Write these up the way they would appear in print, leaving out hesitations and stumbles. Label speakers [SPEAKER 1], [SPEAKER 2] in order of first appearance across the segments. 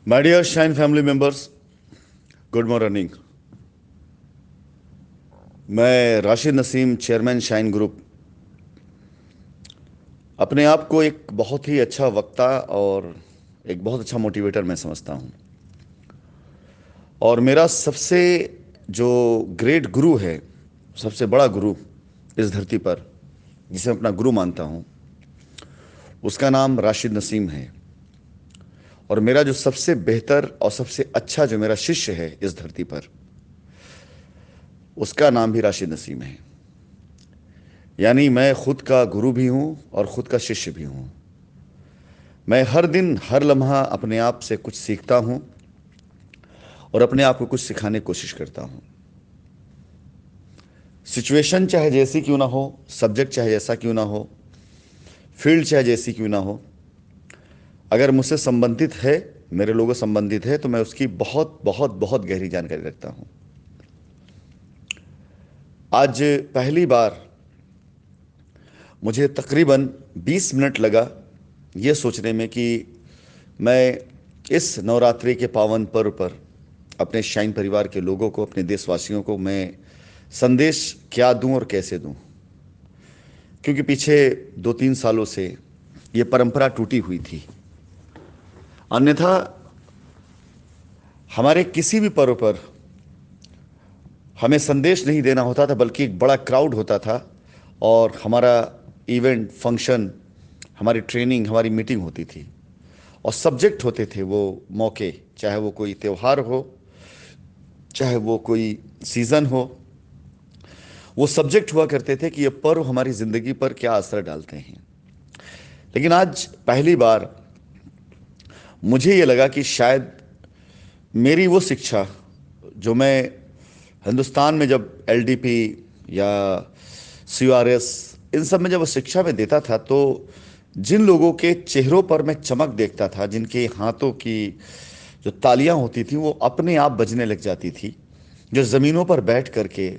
[SPEAKER 1] My dear Shine family members, good morning. मैं Rashid Naseem, chairman Shine group, अपने आप को एक बहुत ही अच्छा वक्ता और एक बहुत अच्छा मोटिवेटर मैं समझता हूँ। और मेरा सबसे जो ग्रेट गुरु है, सबसे बड़ा गुरु इस धरती पर, जिसे मैं अपना गुरु मानता हूँ, उसका नाम राशिद नसीम है। और मेरा जो सबसे बेहतर और सबसे अच्छा जो मेरा शिष्य है इस धरती पर, उसका नाम भी राशिद नसीम है। यानी मैं खुद का गुरु भी हूँ और खुद का शिष्य भी हूँ। मैं हर दिन हर लम्हा अपने आप से कुछ सीखता हूँ और अपने आप को कुछ सिखाने की कोशिश करता हूँ। सिचुएशन चाहे जैसी क्यों ना हो, सब्जेक्ट चाहे जैसा क्यों ना हो, फील्ड चाहे जैसी क्यों ना हो, अगर मुझसे संबंधित है, मेरे लोगों संबंधित है, तो मैं उसकी बहुत बहुत बहुत गहरी जानकारी रखता हूँ। आज पहली बार मुझे तकरीबन 20 मिनट लगा ये सोचने में कि मैं इस नवरात्रि के पावन पर्व पर अपने शाइन परिवार के लोगों को, अपने देशवासियों को मैं संदेश क्या दूं और कैसे दूं। क्योंकि पीछे 2-3 सालों से ये परंपरा टूटी हुई थी। अन्यथा हमारे किसी भी पर्व पर हमें संदेश नहीं देना होता था, बल्कि एक बड़ा क्राउड होता था और हमारा इवेंट, फंक्शन, हमारी ट्रेनिंग, हमारी मीटिंग होती थी और सब्जेक्ट होते थे वो मौके, चाहे वो कोई त्यौहार हो, चाहे वो कोई सीज़न हो। वो सब्जेक्ट हुआ करते थे कि ये पर्व हमारी ज़िंदगी पर क्या असर डालते हैं। लेकिन आज पहली बार मुझे ये लगा कि शायद मेरी वो शिक्षा जो मैं हिंदुस्तान में जब एलडीपी या सीआरएस, इन सब में जब वो शिक्षा में देता था, तो जिन लोगों के चेहरों पर मैं चमक देखता था, जिनके हाथों की जो तालियां होती थी वो अपने आप बजने लग जाती थी, जो ज़मीनों पर बैठ करके,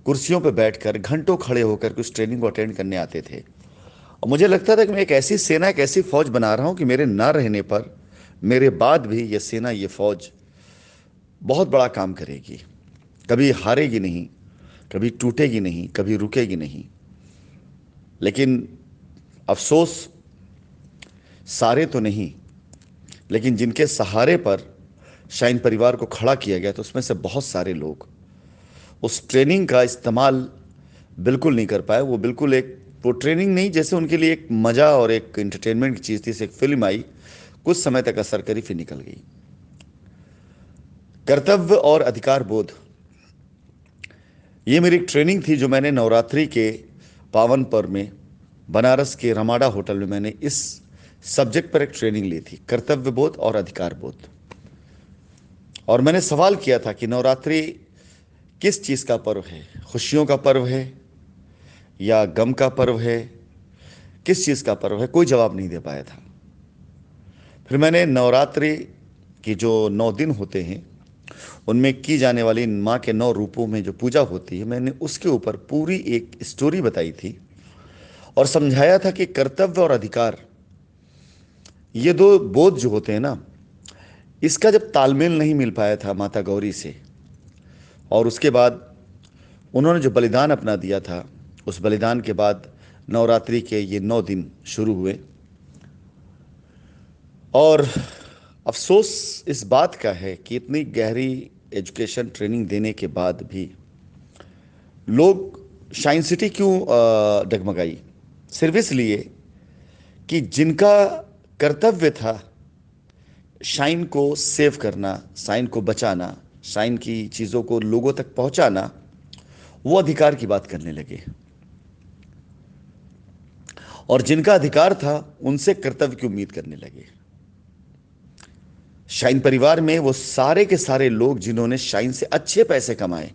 [SPEAKER 1] कुर्सियों पर बैठकर घंटों खड़े होकर उस ट्रेनिंग को अटेंड करने आते थे। और मुझे लगता था कि मैं एक ऐसी सेना, एक ऐसी फौज बना रहा हूं कि मेरे ना रहने पर, मेरे बाद भी ये सेना, ये फौज बहुत बड़ा काम करेगी, कभी हारेगी नहीं, कभी टूटेगी नहीं, कभी रुकेगी नहीं। लेकिन अफसोस, सारे तो नहीं, लेकिन जिनके सहारे पर शाइन परिवार को खड़ा किया गया, तो उसमें से बहुत सारे लोग उस ट्रेनिंग का इस्तेमाल बिल्कुल नहीं कर पाए। वो बिल्कुल एक, वो ट्रेनिंग नहीं, जैसे उनके लिए एक मज़ा और एक इंटरटेनमेंट की चीज़ थी। एक फिल्म आई, कुछ समय तक असर करी, फिर निकल गई। कर्तव्य और अधिकार बोध, ये मेरी एक ट्रेनिंग थी जो मैंने नवरात्रि के पावन पर्व में बनारस के रमाडा होटल में मैंने इस सब्जेक्ट पर एक ट्रेनिंग ली थी, कर्तव्य बोध और अधिकार बोध। और मैंने सवाल किया था कि नवरात्रि किस चीज़ का पर्व है, खुशियों का पर्व है या गम का पर्व है, किस चीज़ का पर्व है? कोई जवाब नहीं दे पाया था। फिर मैंने नवरात्रि की जो 9 दिन होते हैं, उनमें की जाने वाली माँ के 9 रूपों में जो पूजा होती है, मैंने उसके ऊपर पूरी एक स्टोरी बताई थी और समझाया था कि कर्तव्य और अधिकार, ये दो बोध जो होते हैं ना, इसका जब तालमेल नहीं मिल पाया था माता गौरी से, और उसके बाद उन्होंने जो बलिदान अपना दिया था, उस बलिदान के बाद नवरात्रि के ये 9 दिन शुरू हुए। और अफसोस इस बात का है कि इतनी गहरी एजुकेशन ट्रेनिंग देने के बाद भी लोग, शाइन सिटी क्यों डगमगाई? सिर्फ इसलिए कि जिनका कर्तव्य था शाइन को सेव करना, शाइन को बचाना, शाइन की चीज़ों को लोगों तक पहुंचाना, वो अधिकार की बात करने लगे। और जिनका अधिकार था उनसे कर्तव्य की उम्मीद करने लगे। शाइन परिवार में वो सारे के सारे लोग जिन्होंने शाइन से अच्छे पैसे कमाए,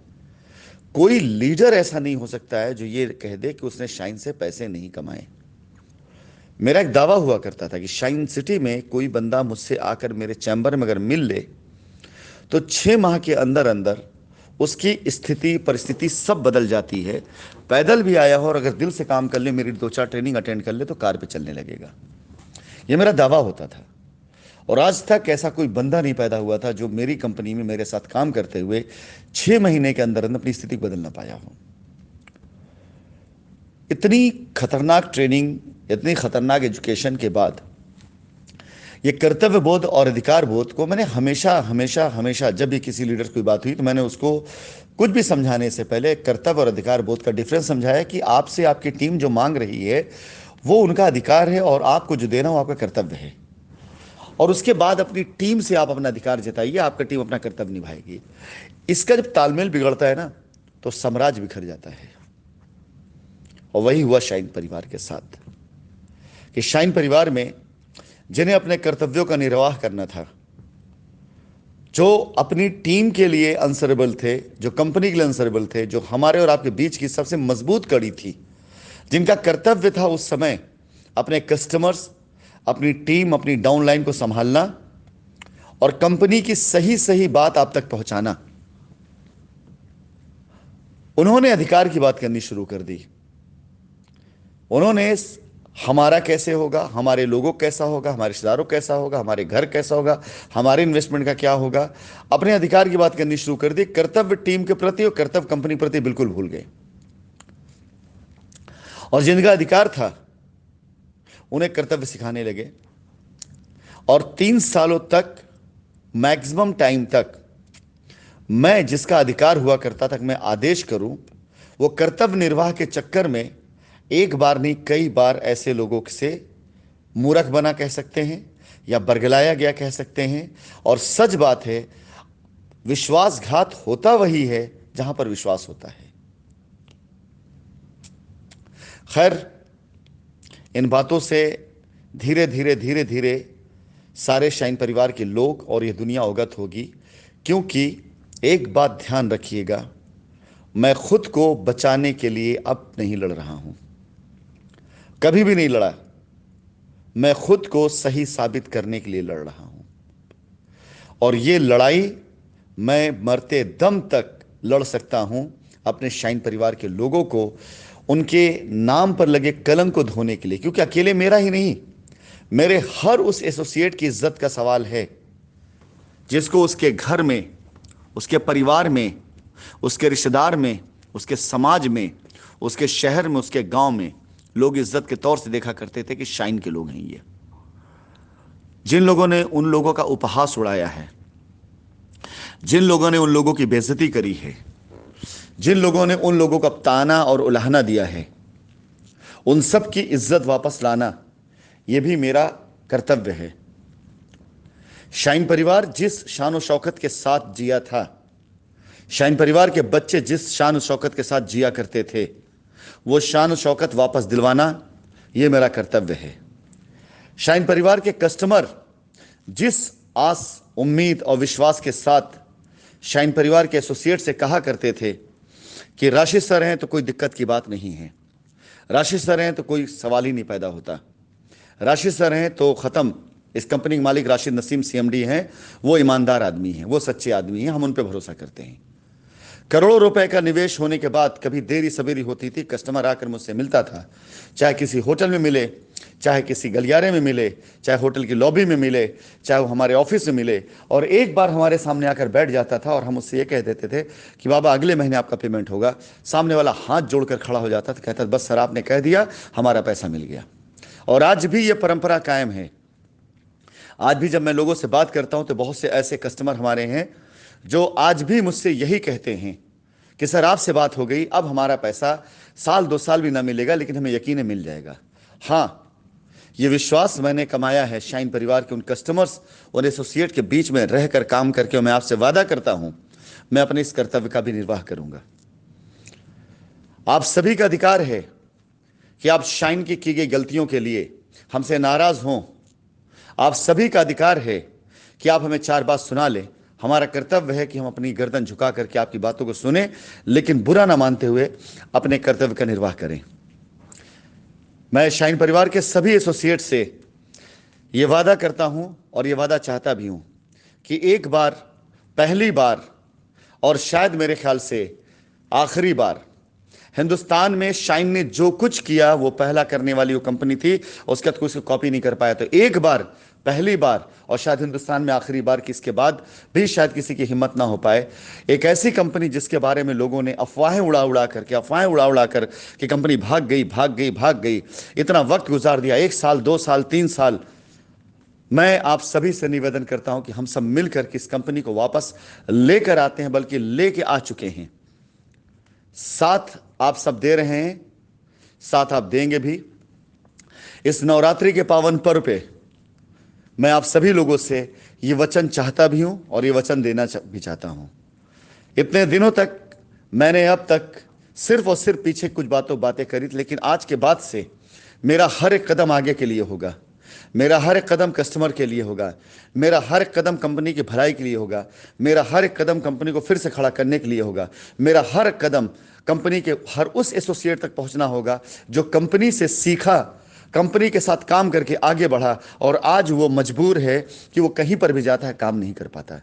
[SPEAKER 1] कोई लीडर ऐसा नहीं हो सकता है जो ये कह दे कि उसने शाइन से पैसे नहीं कमाए। मेरा एक दावा हुआ करता था कि शाइन सिटी में कोई बंदा मुझसे आकर मेरे चैम्बर में अगर मिल ले, तो 6 माह के अंदर अंदर उसकी स्थिति, परिस्थिति सब बदल जाती है। पैदल भी आया हो और अगर दिल से काम कर ले, मेरी 2-4 ट्रेनिंग अटेंड कर ले, तो कार पे चलने लगेगा। ये मेरा दावा होता था। और आज तक ऐसा कोई बंदा नहीं पैदा हुआ था जो मेरी कंपनी में मेरे साथ काम करते हुए 6 महीने के अंदर अंदर अपनी स्थिति को बदल ना पाया हो। इतनी खतरनाक ट्रेनिंग, इतनी खतरनाक एजुकेशन के बाद ये कर्तव्य बोध और अधिकार बोध को मैंने हमेशा हमेशा हमेशा जब भी किसी लीडर की बात हुई तो मैंने उसको कुछ भी समझाने से पहले कर्तव्य और अधिकार बोध का डिफरेंस समझाया कि आपसे आपकी टीम जो मांग रही है वो उनका अधिकार है और आपको जो देना वो आपका कर्तव्य है। और उसके बाद अपनी टीम से आप अपना अधिकार जताइए, आपका टीम अपना कर्तव्य निभाएगी। इसका जब तालमेल बिगड़ता है ना तो साम्राज्य बिखर जाता है। और वही हुआ शाइन परिवार के साथ कि शाइन परिवार में जिन्हें अपने कर्तव्यों का निर्वाह करना था, जो अपनी टीम के लिए आंसरेबल थे, जो कंपनी के लिए आंसरेबल थे, जो हमारे और आपके बीच की सबसे मजबूत कड़ी थी, जिनका कर्तव्य था उस समय अपने कस्टमर्स, अपनी टीम, अपनी डाउनलाइन को संभालना और कंपनी की सही सही बात आप तक पहुंचाना, उन्होंने अधिकार की बात करनी शुरू कर दी। उन्होंने हमारा कैसे होगा, हमारे लोगों कैसा होगा, हमारे रिश्तेदारों कैसा होगा, हमारे घर कैसा होगा, हमारे इन्वेस्टमेंट का क्या होगा, अपने अधिकार की बात करनी शुरू कर दी। कर्तव्य टीम के प्रति और कर्तव्य कंपनी प्रति बिल्कुल भूल गए। और जिनका अधिकार था उन्हें कर्तव्य सिखाने लगे। और 3 सालों तक, मैक्सिमम टाइम तक, मैं जिसका अधिकार हुआ करता था कि मैं आदेश करूं, वो कर्तव्य निर्वाह के चक्कर में एक बार नहीं कई बार ऐसे लोगों से मूर्ख बना कह सकते हैं या बरगलाया गया कह सकते हैं। और सच बात है, विश्वासघात होता वही है जहां पर विश्वास होता है। खैर, इन बातों से धीरे धीरे धीरे धीरे सारे शाइन परिवार के लोग और यह दुनिया अवगत होगी। क्योंकि एक बात ध्यान रखिएगा, मैं खुद को बचाने के लिए अब नहीं लड़ रहा हूं, कभी भी नहीं लड़ा। मैं खुद को सही साबित करने के लिए लड़ रहा हूं। और ये लड़ाई मैं मरते दम तक लड़ सकता हूं अपने शाइन परिवार के लोगों को उनके नाम पर लगे कलंक को धोने के लिए। क्योंकि अकेले मेरा ही नहीं, मेरे हर उस एसोसिएट की इज्जत का सवाल है जिसको उसके घर में, उसके परिवार में, उसके रिश्तेदार में, उसके समाज में, उसके शहर में, उसके गांव में लोग इज्जत के तौर से देखा करते थे कि शाइन के लोग हैं ये। जिन लोगों ने उन लोगों का उपहास उड़ाया है, जिन लोगों ने उन लोगों की बेइज्जती करी है, जिन लोगों ने उन लोगों का ताना और उलाहना दिया है, उन सब की इज्जत वापस लाना यह भी मेरा कर्तव्य है। शाइन परिवार जिस शान और शौकत के साथ जिया था, शाइन परिवार के बच्चे जिस शान और शौकत के साथ जिया करते थे, वो शान और शौकत वापस दिलवाना ये मेरा कर्तव्य है। शाइन परिवार के कस्टमर जिस आस, उम्मीद और विश्वास के साथ शाइन परिवार के एसोसिएट से कहा करते थे कि राशिद सर हैं तो कोई दिक्कत की बात नहीं है, राशिद सर हैं तो कोई सवाल ही नहीं पैदा होता, राशिद सर हैं तो ख़त्म, इस कंपनी के मालिक राशिद नसीम सीएमडी हैं, वो ईमानदार आदमी हैं, वो सच्चे आदमी हैं, हम उन पर भरोसा करते हैं। करोड़ों रुपए का निवेश होने के बाद कभी देरी सवेरी होती थी, कस्टमर आकर मुझसे मिलता था, चाहे किसी होटल में मिले, चाहे किसी गलियारे में मिले, चाहे होटल की लॉबी में मिले, चाहे वो हमारे ऑफिस में मिले, और एक बार हमारे सामने आकर बैठ जाता था और हम उससे ये कह देते थे कि बाबा अगले महीने आपका पेमेंट होगा। सामने वाला हाथ जोड़कर खड़ा हो जाता था, कहता बस सर आपने कह दिया, हमारा पैसा मिल गया। और आज भी ये परंपरा कायम है। आज भी जब मैं लोगों से बात करता हूं तो बहुत से ऐसे कस्टमर हमारे हैं जो आज भी मुझसे यही कहते हैं कि सर आपसे बात हो गई, अब हमारा पैसा साल 2 साल भी ना मिलेगा लेकिन हमें यकीन है मिल जाएगा। हाँ, ये विश्वास मैंने कमाया है शाइन परिवार के उन कस्टमर्स और एसोसिएट के बीच में रहकर काम करके। और मैं आपसे वादा करता हूं मैं अपने इस कर्तव्य का भी निर्वाह करूंगा। आप सभी का अधिकार है कि आप शाइन की गई गलतियों के लिए हमसे नाराज हों। आप सभी का अधिकार है कि आप हमें 4 बात सुना लें। हमारा कर्तव्य है कि हम अपनी गर्दन झुका करके आपकी बातों को सुने, लेकिन बुरा ना मानते हुए अपने कर्तव्य का निर्वाह करें। मैं शाइन परिवार के सभी एसोसिएट से ये वादा करता हूं और ये वादा चाहता भी हूं कि एक बार, पहली बार और शायद मेरे ख्याल से आखिरी बार, हिंदुस्तान में शाइन ने जो कुछ किया वो पहला करने वाली वो कंपनी थी, उसका तो कोई कॉपी नहीं कर पाया। तो एक बार पहली बार और शायद हिंदुस्तान में आखिरी बार कि इसके बाद भी शायद किसी की हिम्मत ना हो पाए, एक ऐसी कंपनी जिसके बारे में लोगों ने अफवाहें उड़ा कर कि कंपनी भाग गई भाग गई भाग गई, इतना वक्त गुजार दिया, 1 साल 2 साल 3 साल। मैं आप सभी से निवेदन करता हूं कि हम सब मिलकर के इस कंपनी को वापस लेकर आते हैं, बल्कि लेके आ चुके हैं। साथ आप सब दे रहे हैं, साथ आप देंगे भी। इस नवरात्रि के पावन पर्व पे मैं आप सभी लोगों से ये वचन चाहता भी हूं और ये वचन देना भी चाहता हूं। इतने दिनों तक मैंने अब तक सिर्फ और सिर्फ पीछे कुछ बातें करी थी, लेकिन आज के बाद से मेरा हर एक कदम आगे के लिए होगा, मेरा हर एक कदम कस्टमर के लिए होगा, मेरा हर एक कदम कंपनी की भलाई के लिए होगा, मेरा हर एक कदम कंपनी को फिर से खड़ा करने के लिए होगा, मेरा हर एक कदम कंपनी के हर उस एसोसिएट तक पहुंचना होगा जो कंपनी से सीखा, कंपनी के साथ काम करके आगे बढ़ा और आज वो मजबूर है कि वो कहीं पर भी जाता है काम नहीं कर पाता है,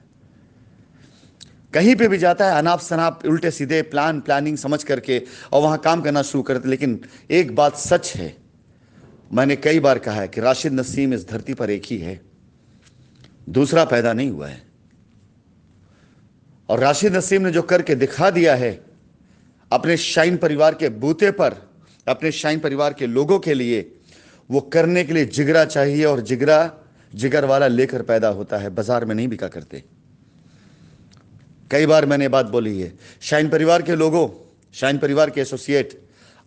[SPEAKER 1] कहीं पे भी जाता है अनाप शनाप उल्टे सीधे प्लानिंग समझ करके और वहां काम करना शुरू करते। लेकिन एक बात सच है, मैंने कई बार कहा है कि राशिद नसीम इस धरती पर एक ही है, दूसरा पैदा नहीं हुआ है। और राशिद नसीम ने जो करके दिखा दिया है अपने शाइन परिवार के बूते पर, अपने शाइन परिवार के लोगों के लिए, वो करने के लिए जिगरा चाहिए, और जिगर वाला लेकर पैदा होता है, बाजार में नहीं बिका करते। कई बार मैंने बात बोली है। शाइन परिवार के लोगों, शाइन परिवार के एसोसिएट,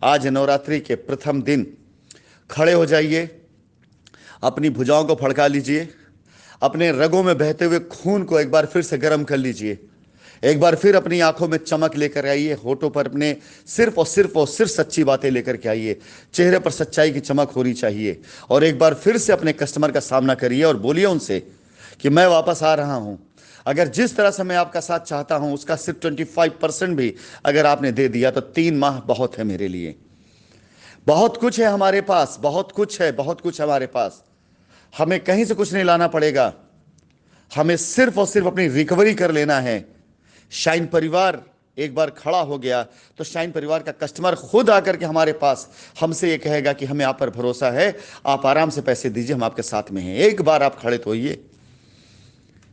[SPEAKER 1] आज नवरात्रि के प्रथम दिन खड़े हो जाइए, अपनी भुजाओं को फड़का लीजिए, अपने रगों में बहते हुए खून को एक बार फिर से गर्म कर लीजिए, एक बार फिर अपनी आंखों में चमक लेकर आइए, होठों पर अपने सिर्फ सच्ची बातें लेकर के आइए, चेहरे पर सच्चाई की चमक होनी चाहिए, और एक बार फिर से अपने कस्टमर का सामना करिए और बोलिए उनसे कि मैं वापस आ रहा हूं। अगर जिस तरह से मैं आपका साथ चाहता हूं उसका सिर्फ 25% भी अगर आपने दे दिया तो 3 माह बहुत है मेरे लिए। बहुत कुछ है हमारे पास, बहुत कुछ है हमारे पास। हमें कहीं से कुछ नहीं लाना पड़ेगा, हमें सिर्फ और सिर्फ अपनी रिकवरी कर लेना है। शाइन परिवार एक बार खड़ा हो गया तो शाइन परिवार का कस्टमर खुद आकर के हमारे पास हमसे ये कहेगा कि हमें आप पर भरोसा है, आप आराम से पैसे दीजिए, हम आपके साथ में हैं। एक बार आप खड़े तो होइए,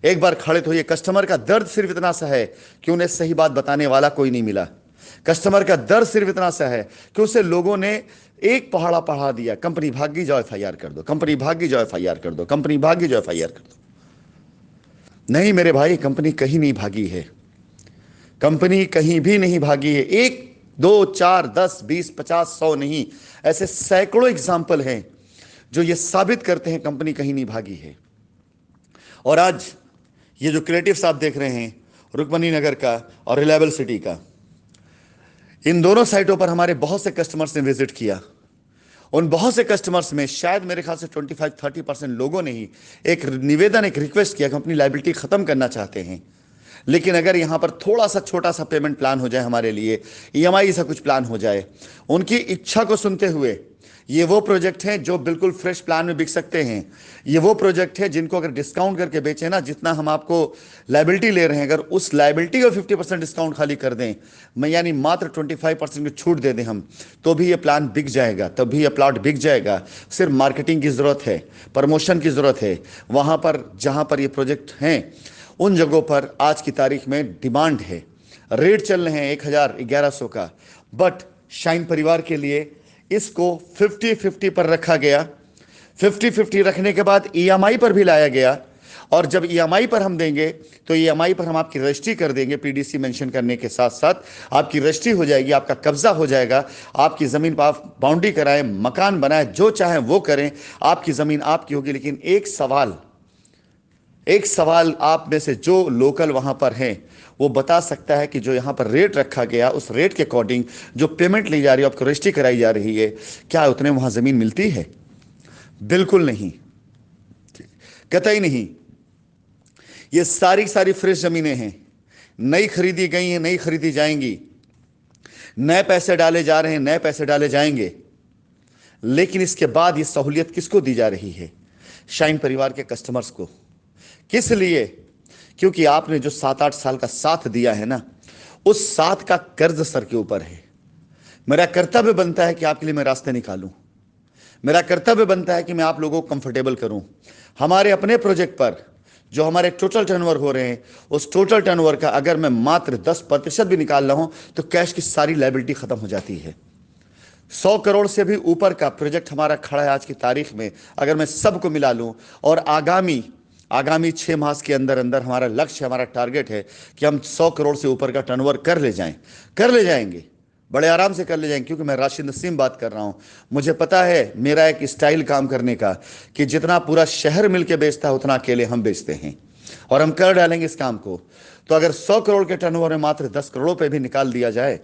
[SPEAKER 1] एक बार खड़े तो होइए। कस्टमर का दर्द सिर्फ इतना सा है कि उन्हें सही बात बताने वाला कोई नहीं मिला। कस्टमर का दर्द सिर्फ इतना सा है कि उसे लोगों ने एक पहाड़ा पढ़ा दिया, कंपनी भागी जाओ FIR कर दो, कंपनी भागी जाओ FIR कर दो, कंपनी भागी जाओ FIR कर दो। नहीं मेरे भाई, कंपनी कहीं नहीं भागी है, कंपनी कहीं भी नहीं भागी है। 1 2 4 10 20 50 100 नहीं, ऐसे सैकड़ों एग्जाम्पल हैं जो ये साबित करते हैं कंपनी कहीं नहीं भागी है। और आज ये जो क्रिएटिव्स आप देख रहे हैं, रुक्मणी नगर का और रिलायबल सिटी का, इन दोनों साइटों पर हमारे बहुत से कस्टमर्स ने विजिट किया। उन बहुत से कस्टमर्स में शायद मेरे ख्याल से 25-30% लोगों ने ही एक निवेदन, एक रिक्वेस्ट किया कि अपनी लायबिलिटी खत्म करना चाहते हैं, लेकिन अगर यहां पर थोड़ा सा छोटा सा पेमेंट प्लान हो जाए हमारे लिए, EMI सा कुछ प्लान हो जाए, उनकी इच्छा को सुनते हुए, ये वो प्रोजेक्ट हैं जो बिल्कुल फ्रेश प्लान में बिक सकते हैं। ये वो प्रोजेक्ट है जिनको अगर डिस्काउंट करके बेचें ना, जितना हम आपको लायबिलिटी ले रहे हैं, अगर उस लायबिलिटी को 50% डिस्काउंट खाली कर दें, मैं यानी मात्र 25% की छूट दे दें हम, तो भी ये प्लान बिक जाएगा, तब भी ये प्लॉट बिक जाएगा। सिर्फ मार्केटिंग की ज़रूरत है, प्रमोशन की ज़रूरत है। वहाँ पर जहाँ पर ये प्रोजेक्ट हैं उन जगहों पर आज की तारीख में डिमांड है, रेट चल रहे हैं 1000-1100 का, बट शाइन परिवार के लिए इसको 50-50 पर रखा गया। 50-50 रखने के बाद EMI पर भी लाया गया, और जब EMI पर हम देंगे तो EMI पर हम आपकी रजिस्ट्री कर देंगे, PDC मेंशन करने के साथ साथ आपकी रजिस्ट्री हो जाएगी, आपका कब्जा हो जाएगा, आपकी ज़मीन पर आप बाउंड्री कराएं, मकान बनाएं, जो चाहें वो करें, आपकी ज़मीन आपकी होगी। लेकिन एक सवाल आप में से जो लोकल वहां पर हैं वो बता सकता है कि जो यहां पर रेट रखा गया, उस रेट के अकॉर्डिंग जो पेमेंट ली जा रही है, आपको रजिस्ट्री कराई जा रही है, क्या उतने वहां जमीन मिलती है? बिल्कुल नहीं, कतई नहीं। ये सारी फ्रेश जमीनें हैं, नई खरीदी गई हैं, नई खरीदी जाएंगी, नए पैसे डाले जा रहे हैं, नए पैसे डाले जाएंगे। लेकिन इसके बाद ये सहूलियत किसको दी जा रही है? शाइन परिवार के कस्टमर्स को। किस लिए? क्योंकि आपने जो 7-8 साल का साथ दिया है ना, उस साथ का कर्ज सर के ऊपर है। मेरा कर्तव्य बनता है कि आपके लिए मैं रास्ते निकालूं, मेरा कर्तव्य बनता है कि मैं आप लोगों को कंफर्टेबल करूं। हमारे अपने प्रोजेक्ट पर जो हमारे टोटल टर्नओवर हो रहे हैं, उस टोटल टर्नओवर का अगर मैं मात्र 10% भी निकाल रहा हूं तो कैश की सारी लायबिलिटी खत्म हो जाती है। 100 करोड़ से भी ऊपर का प्रोजेक्ट हमारा खड़ा है आज की तारीख में। अगर मैं सबको मिला लूं और आगामी आगामी 6 माह के अंदर अंदर हमारा लक्ष्य, हमारा टारगेट है कि हम 100 करोड़ से ऊपर का टर्नओवर कर ले जाएंगे, बड़े आराम से कर ले जाएंगे। क्योंकि मैं राशिद नसीम बात कर रहा हूं, मुझे पता है मेरा एक स्टाइल काम करने का कि जितना पूरा शहर मिलकर बेचता है उतना अकेले हम बेचते हैं, और हम कर डालेंगे इस काम को। तो अगर 100 करोड़ के टर्नओवर में मात्र 10 करोड़ पे भी निकाल दिया जाए,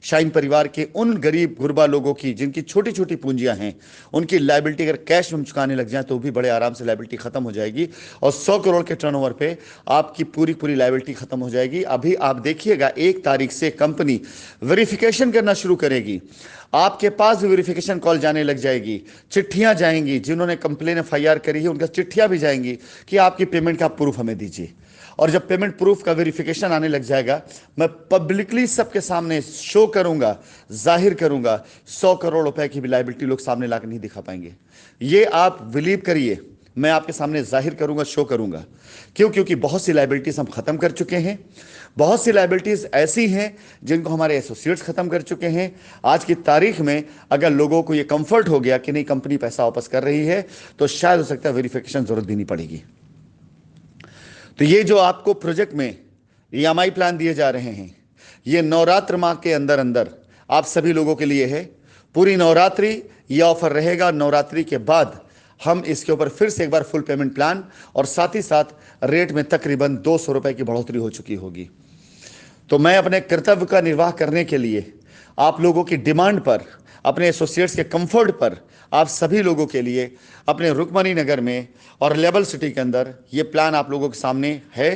[SPEAKER 1] शाइन परिवार के उन गरीब गुरबा लोगों की जिनकी छोटी छोटी पूंजियां हैं, उनकी लायबिलिटी अगर कैश में चुकाने लग जाए तो भी बड़े आराम से लायबिलिटी खत्म हो जाएगी, और 100 करोड़ के टर्नओवर पे आपकी पूरी पूरी लायबिलिटी खत्म हो जाएगी। अभी आप देखिएगा 1 तारीख से कंपनी वेरिफिकेशन करना शुरू करेगी, आपके पास भी वेरिफिकेशन कॉल जाने लग जाएगी, चिट्ठियां जाएंगी, जिन्होंने कंप्लेन FIR करी है उनका चिट्ठियां भी जाएंगी कि आपकी पेमेंट का प्रूफ हमें दीजिए। और जब पेमेंट प्रूफ का वेरिफिकेशन आने लग जाएगा, मैं पब्लिकली सबके सामने शो करूंगा, जाहिर करूंगा, 100 करोड़ रुपए की भी लायबिलिटी लोग सामने लाकर नहीं दिखा पाएंगे। ये आप बिलीव करिए, मैं आपके सामने जाहिर करूंगा, शो करूंगा। क्यों? क्योंकि बहुत सी लायबिलिटीज हम खत्म कर चुके हैं, बहुत सी लायबिलिटीज ऐसी हैं जिनको हमारे एसोसिएट्स खत्म कर चुके हैं। आज की तारीख में अगर लोगों को यह कंफर्ट हो गया कि नहीं कंपनी पैसा वापस कर रही है, तो शायद हो सकता है वेरिफिकेशन जरूरत भी नहीं पड़ेगी। तो ये जो आपको प्रोजेक्ट में EMI प्लान दिए जा रहे हैं, ये नवरात्र माह के अंदर अंदर आप सभी लोगों के लिए है। पूरी नवरात्रि ये ऑफर रहेगा। नवरात्रि के बाद हम इसके ऊपर फिर से एक बार फुल पेमेंट प्लान, और साथ ही साथ रेट में तकरीबन 200 रुपए की बढ़ोतरी हो चुकी होगी। तो मैं अपने कर्तव्य का निर्वाह करने के लिए आप लोगों की डिमांड पर, अपने एसोसिएट्स के कंफर्ट पर, आप सभी लोगों के लिए अपने रुक्मणी नगर में और लेवल सिटी के अंदर ये प्लान आप लोगों के सामने है।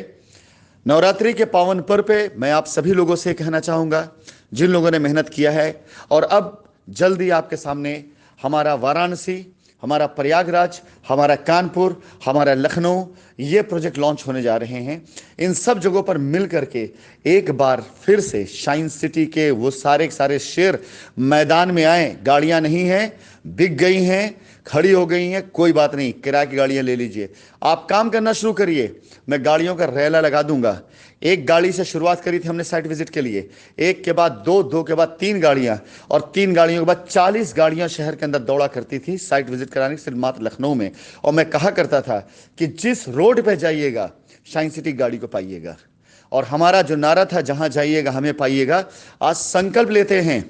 [SPEAKER 1] नवरात्रि के पावन पर्व पे मैं आप सभी लोगों से कहना चाहूँगा, जिन लोगों ने मेहनत किया है, और अब जल्दी आपके सामने हमारा वाराणसी, हमारा प्रयागराज, हमारा कानपुर, हमारा लखनऊ, ये प्रोजेक्ट लॉन्च होने जा रहे हैं। इन सब जगहों पर मिल करके एक बार फिर से शाइन सिटी के वो सारे शेर मैदान में आए। गाड़ियां नहीं हैं, बिक गई हैं, खड़ी हो गई हैं, कोई बात नहीं, किराए की गाड़ियां ले लीजिए। आप काम करना शुरू करिए, मैं गाड़ियों का रैला लगा दूंगा। एक गाड़ी से शुरुआत करी थी हमने साइट विजिट के लिए, एक के बाद दो, दो के बाद 3 गाड़ियां, और 3 गाड़ियों के बाद 40 गाड़ियां शहर के अंदर दौड़ा करती थी साइट विजिट कराने सिर्फ मात्र लखनऊ में। और मैं कहा करता था कि जिस रोड पे जाइएगा शाइन सिटी गाड़ी को पाइएगा, और हमारा जो नारा था जहां जाइएगा हमें पाइएगा। आज संकल्प लेते हैं,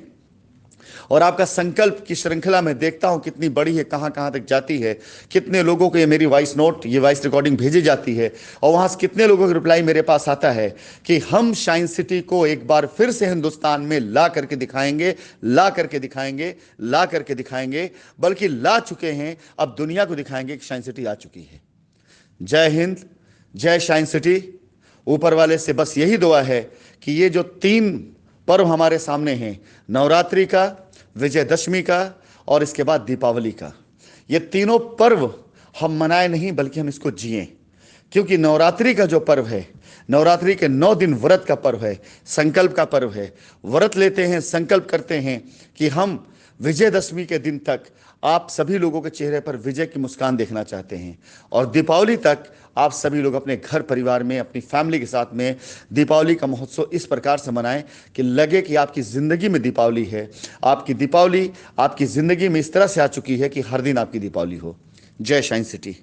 [SPEAKER 1] और आपका संकल्प की श्रृंखला में देखता हूं कितनी बड़ी है, कहां कहां तक जाती है, कितने लोगों को ये मेरी वॉइस नोट, ये वॉइस रिकॉर्डिंग भेजी जाती है, और वहां से कितने लोगों का रिप्लाई मेरे पास आता है कि हम शाइन सिटी को एक बार फिर से हिंदुस्तान में ला करके दिखाएंगे, ला करके दिखाएंगे, ला करके दिखाएंगे, बल्कि ला चुके हैं, अब दुनिया को दिखाएंगे कि शाइन सिटी आ चुकी है। जय हिंद, जय शाइन सिटी। ऊपर वाले से बस यही दुआ है कि ये जो 3 पर्व हमारे सामने हैं, नवरात्रि का, विजयदशमी का, और इसके बाद दीपावली का, ये तीनों पर्व हम मनाए नहीं बल्कि हम इसको जिएं। क्योंकि नवरात्रि का जो पर्व है, नवरात्रि के 9 दिन व्रत का पर्व है, संकल्प का पर्व है। व्रत लेते हैं, संकल्प करते हैं कि हम विजयदशमी के दिन तक आप सभी लोगों के चेहरे पर विजय की मुस्कान देखना चाहते हैं, और दीपावली तक आप सभी लोग अपने घर परिवार में, अपनी फैमिली के साथ में दीपावली का महोत्सव इस प्रकार से मनाएं कि लगे कि आपकी ज़िंदगी में दीपावली है। आपकी दीपावली आपकी ज़िंदगी में इस तरह से आ चुकी है कि हर दिन आपकी दीपावली हो। जय शाइन सिटी।